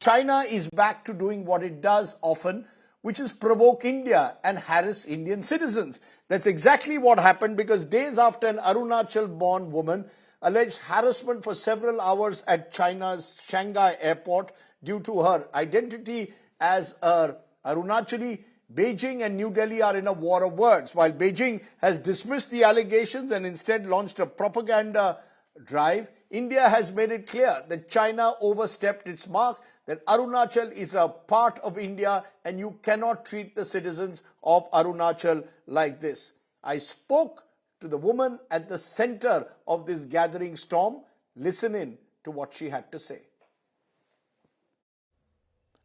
China is back to doing what it does often, which is provoke India and harass Indian citizens. That's exactly what happened, because days after an Arunachal-born woman alleged harassment for several hours at China's Shanghai airport due to her identity as a Arunachali, Beijing and New Delhi are in a war of words. While Beijing has dismissed the allegations and instead launched a propaganda drive, India has made it clear that China overstepped its mark, that Arunachal is a part of India and you cannot treat the citizens of Arunachal like this. I spoke to the woman at the center of this gathering storm. Listen in to what she had to say.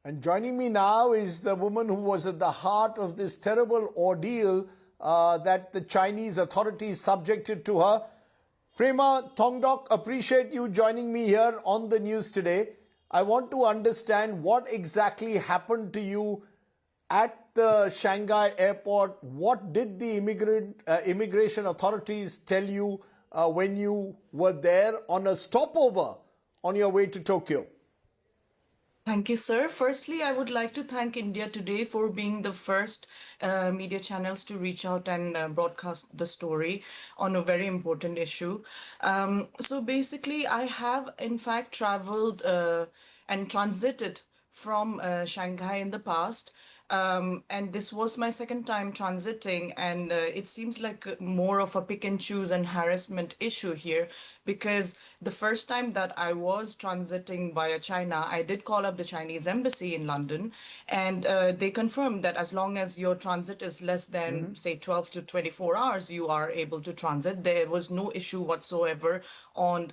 And joining me now is the woman who was at the heart of this terrible ordeal that the Chinese authorities subjected to her. Prema Thangok, appreciate you joining me here on the news today. I want to understand what exactly happened to you at the Shanghai airport. What did the immigration authorities tell you when you were there on a stopover on your way to Tokyo? Thank you, sir. Firstly, I would like to thank India Today for being the first media channels to reach out and broadcast the story on a very important issue. So basically, I have in fact traveled and transited from Shanghai in the past. And this was my second time transiting, and it seems like more of a pick and choose and harassment issue here, because the first time that I was transiting via China, I did call up the Chinese embassy in London, and they confirmed that as long as your transit is less than, say, 12 to 24 hours, you are able to transit. There was no issue whatsoever on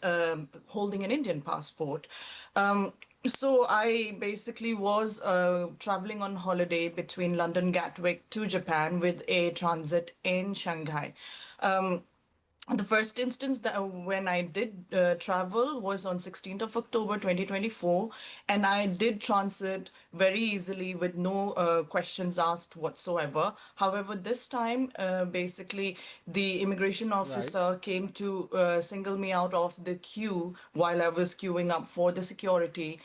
holding an Indian passport. So I basically was traveling on holiday between London Gatwick to Japan with a transit in Shanghai. The first instance that when I did travel was on 16th of October 2024, and I did transit very easily with no questions asked whatsoever. However, this time, basically, the immigration officer came to single me out of the queue while I was queuing up for the security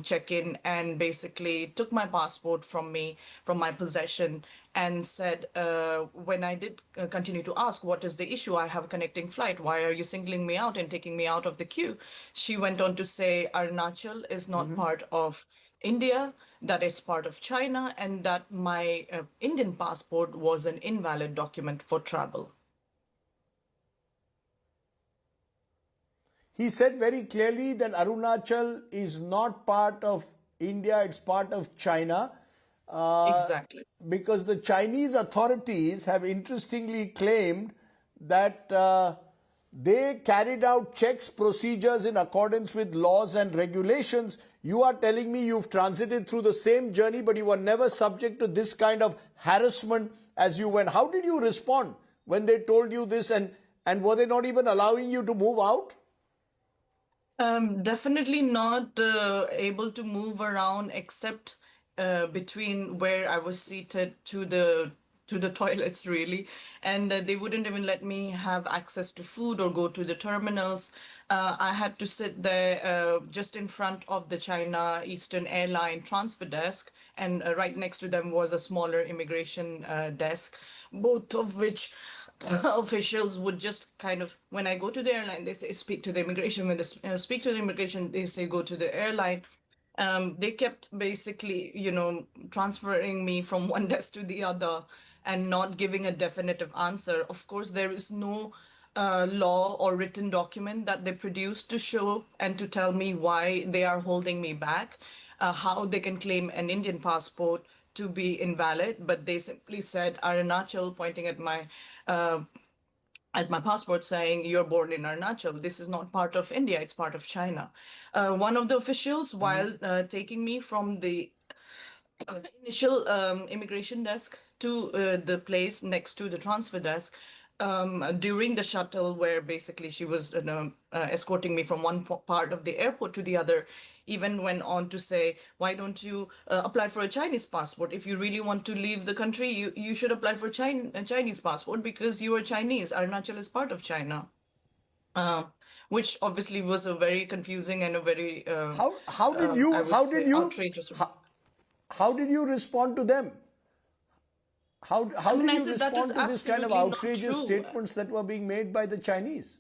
check-in, and basically took my passport from me, from my possession, and said, when I did continue to ask, what is the issue? I have a connecting flight. Why are you singling me out and taking me out of the queue? She went on to say, Arunachal is not part of India, that it's part of China, and that my Indian passport was an invalid document for travel. He said very clearly that Arunachal is not part of India, it's part of China. Exactly. Because the Chinese authorities have interestingly claimed that they carried out checks, procedures in accordance with laws and regulations. You are telling me you've transited through the same journey, but you were never subject to this kind of harassment as you went. How did you respond when they told you this, and were they not even allowing you to move out? Definitely not able to move around except between where I was seated to the toilets, really, and they wouldn't even let me have access to food or go to the terminals. I had to sit there just in front of the China Eastern Airline transfer desk, and right next to them was a smaller immigration desk, both of which officials would just kind of, when I go to the airline, they say speak to the immigration. When they speak to the immigration, they say go to the airline. They kept basically, transferring me from one desk to the other and not giving a definitive answer. Of course, there is no law or written document that they produce to show and to tell me why they are holding me back, how they can claim an Indian passport to be invalid, but they simply said Arunachal, pointing at my passport, saying you're born in Arunachal. This is not part of India, it's part of China. One of the officials, while taking me from the initial immigration desk to the place next to the transfer desk, during the shuttle, where basically she was escorting me from one part of the airport to the other, even went on to say, why don't you apply for a Chinese passport? If you really want to leave the country, you should apply for a Chinese passport because you are Chinese. Arunachal is part of China. which obviously was a very confusing and a very, How did I you would say, outrageous remark. how did you respond to them? I How mean, did I you said that is respond to this kind of absolutely not outrageous true. statements that were being made by the Chinese?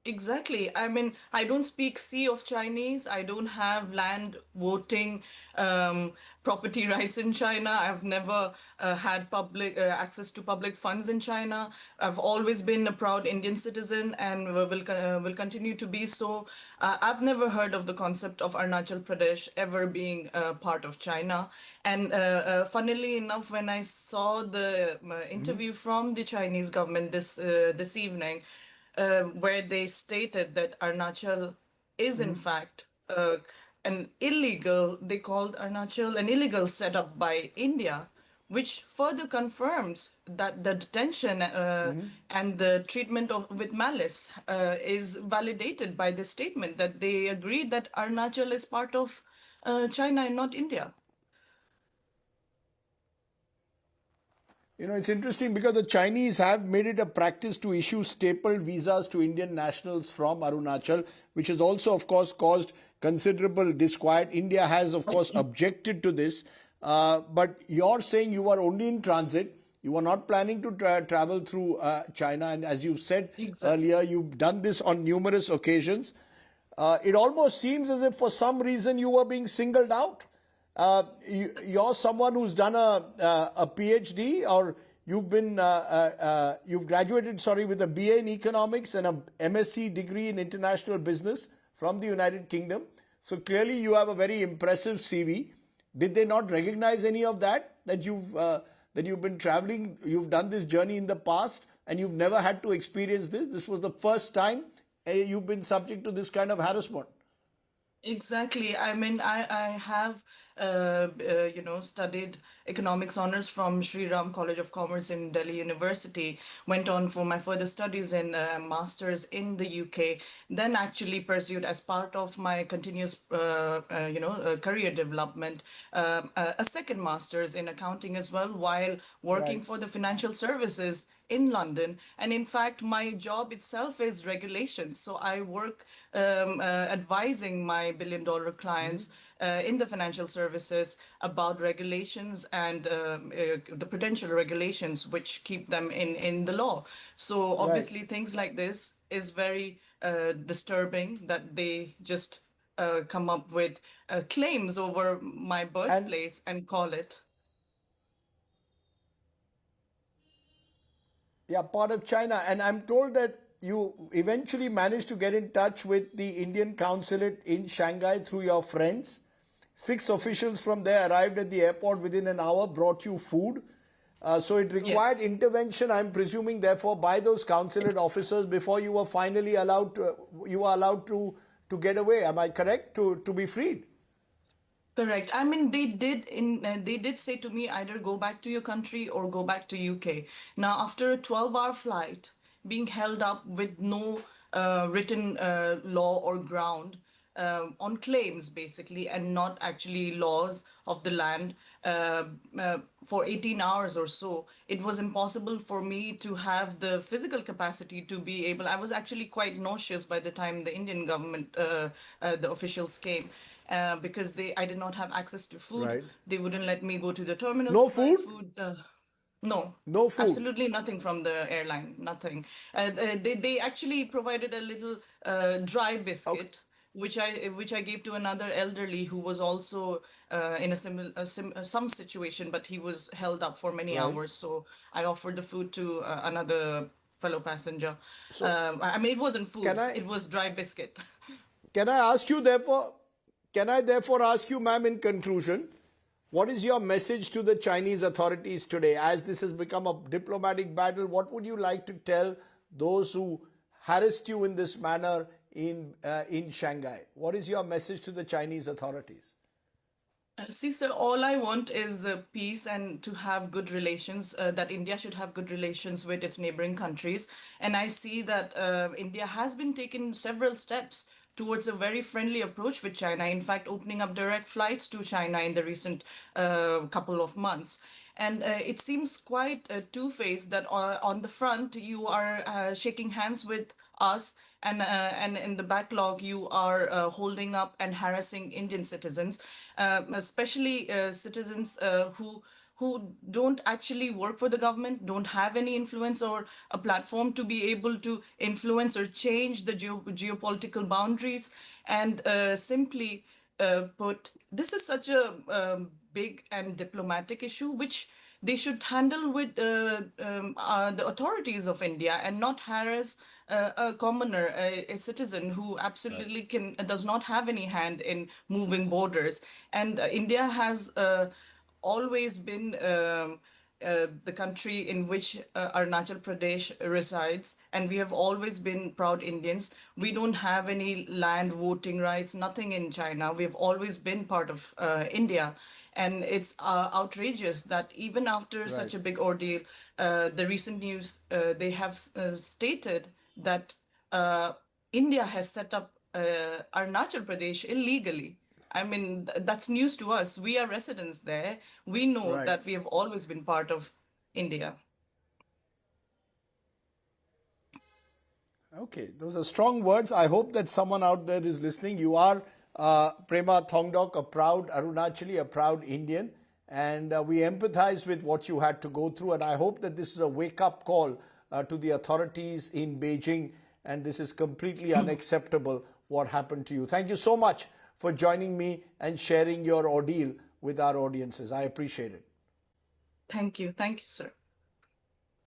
Exactly. I mean, I don't speak C of Chinese. I don't have land, voting, um, property rights in China. I've never had public access to public funds in China. I've always been a proud Indian citizen and will continue to be so. I've never heard of the concept of Arunachal Pradesh ever being part of China. And funnily enough, when I saw the interview from the Chinese government this evening, where they stated that Arunachal is in fact an illegal, they called Arunachal an illegal setup by India, which further confirms that the detention and the treatment of with malice is validated by the statement that they agreed that Arunachal is part of China and not India. You know, it's interesting because the Chinese have made it a practice to issue stapled visas to Indian nationals from Arunachal, which has also, of course, caused considerable disquiet. India has, of course, objected to this. But you're saying you are only in transit. You are not planning to travel through China. And as you said Exactly. earlier, you've done this on numerous occasions. It almost seems as if for some reason you were being singled out. You're someone who's done a PhD, or you've graduated, sorry, with a BA in economics and a MSc degree in international business from the United Kingdom. So clearly you have a very impressive CV. Did they not recognize any of that? That you've been traveling, you've done this journey in the past, and you've never had to experience this. This was the first time you've been subject to this kind of harassment. Exactly. I mean, I have, studied economics honors from Sri Ram College of Commerce in Delhi University. Went on for my further studies in masters in the UK. Then actually pursued as part of my continuous, career development, a second masters in accounting as well, while working Right. for the financial services in London. And in fact, my job itself is regulations. So I work advising my billion-dollar clients in the financial services about regulations and the potential regulations which keep them in the law. So Right. obviously, things like this is very disturbing that they just come up with claims over my And birthplace and call it. yeah, part of China. And I'm told that you eventually managed to get in touch with the Indian consulate in Shanghai through your friends. Six officials from there arrived at the airport within an hour, brought you food. So it required Yes. intervention, I'm presuming, therefore, by those consulate officers before you were finally allowed to get away. Am I correct? To be freed? Correct. I mean, they did say to me either go back to your country or go back to UK. Now, after a 12-hour flight, being held up with no written law or ground on claims, basically, and not actually laws of the land uh, for 18 hours or so, it was impossible for me to have the physical capacity to be able. I was actually quite nauseous by the time the Indian government, the officials came because I did not have access to food. Right. They wouldn't let me go to the terminals No to buy food? food. No, No food. absolutely nothing from the airline. Nothing. They actually provided a little dry Okay. biscuit, which I gave to another elderly who was also in a some situation, but he was held up for many Right. hours. So I offered the food to another fellow passenger. So I mean, it wasn't can food; I it was dry biscuit. can I ask you therefore can I therefore ask you, ma'am, in conclusion, what is your message to the Chinese authorities today? As this has become a diplomatic battle, what would you like to tell those who harassed you in this manner in Shanghai? What is your message to the Chinese authorities? See, sir, all I want is peace and to have good relations, that India should have good relations with its neighboring countries. And I see that India has been taking several steps towards a very friendly approach with China. In fact, opening up direct flights to China in the recent couple of months. And it seems quite two-faced that on the front you are shaking hands with us and in the backlog you are holding up and harassing Indian citizens, especially citizens who don't actually work for the government, don't have any influence or a platform to be able to influence or change the geopolitical boundaries, and simply put, this is such a big and diplomatic issue which they should handle with the authorities of India, and not harass a commoner, a citizen who absolutely does not have any hand in moving borders. And India has always been the country in which Arunachal Pradesh resides, and we have always been proud Indians. We don't have any land voting rights, nothing in China. We've always been part of India. And it's outrageous that even after Right. such a big ordeal, the recent news, they have stated that India has set up Arunachal Pradesh illegally. I mean, that's news to us. We are residents there. We know Right. that we have always been part of India. Okay, those are strong words. I hope that someone out there is listening. You are Prema Thangok, a proud Arunachali, a proud Indian, and we empathize with what you had to go through. And I hope that this is a wake-up call to the authorities in Beijing, and this is completely unacceptable what happened to you. Thank you so much for joining me and sharing your ordeal with our audiences. I appreciate it. Thank you. Thank you, sir.